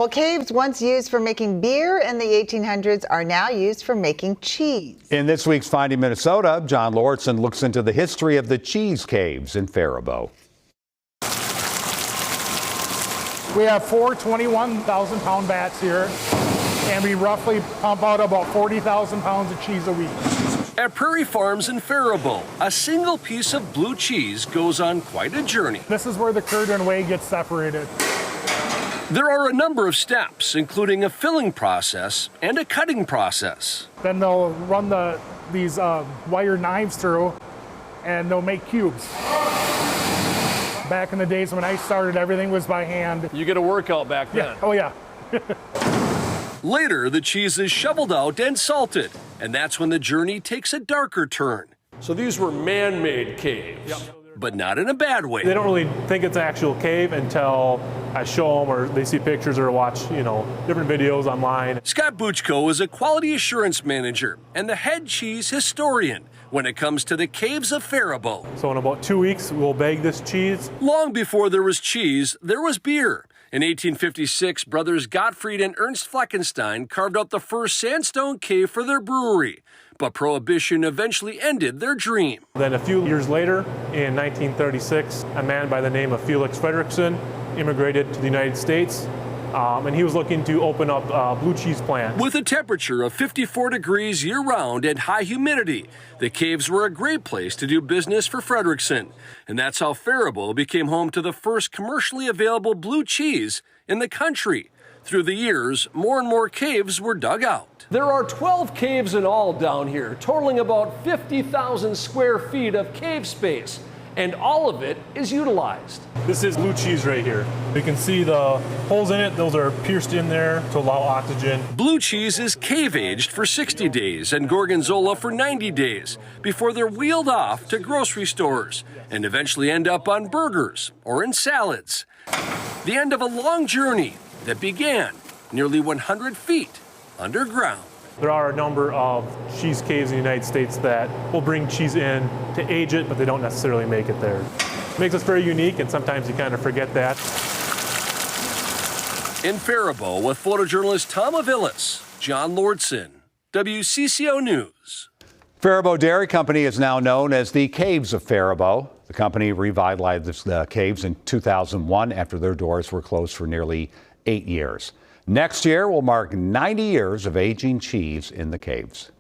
Well, caves once used for making beer in the 1800s are now used for making cheese. In this week's Finding Minnesota, John Lauritsen looks into the history of the cheese caves in Faribault. We have four 21,000-pound vats here, and we roughly pump out about 40,000 pounds of cheese a week. At Prairie Farms in Faribault, a single piece of blue cheese goes on quite a journey. This is where the curd and whey gets separated. There are a number of steps, including a filling process and a cutting process. Then they'll run these wire knives through, and they'll make cubes. Back in the days when I started, everything was by hand. You get a workout back then. Yeah. Oh, yeah. Later, the cheese is shoveled out and salted, and that's when the journey takes a darker turn. So these were man-made caves. Yep. But not in a bad way. They don't really think it's an actual cave until I show them or they see pictures or watch, different videos online. Scott Buchko is a quality assurance manager and the head cheese historian when it comes to the caves of Faribault. So in about 2 weeks, we'll bag this cheese. Long before there was cheese, there was beer. In 1856, brothers Gottfried and Ernst Fleckenstein carved out the first sandstone cave for their brewery. But Prohibition eventually ended their dream. Then a few years later, in 1936, a man by the name of Felix Frederickson immigrated to the United States, and he was looking to open up a blue cheese plant. With a temperature of 54 degrees year-round and high humidity, the caves were a great place to do business for Frederickson. And that's how Faribault became home to the first commercially available blue cheese in the country. Through the years, more and more caves were dug out. There are 12 caves in all down here, totaling about 50,000 square feet of cave space, and all of it is utilized. This is blue cheese right here. You can see the holes in it. Those are pierced in there to allow oxygen. Blue cheese is cave-aged for 60 days and Gorgonzola for 90 days before they're wheeled off to grocery stores and eventually end up on burgers or in salads. The end of a long journey that began nearly 100 feet underground. There are a number of cheese caves in the United States that will bring cheese in to age it, but they don't necessarily make it there. It makes us very unique, and sometimes you kind of forget that. In Faribault with photojournalist Tom Avilas, John Lauritsen, WCCO News. Faribault Dairy Company is now known as the Caves of Faribault. The company revitalized the caves in 2001 after their doors were closed for nearly 8 years. Next year will mark 90 years of aging cheese in the caves.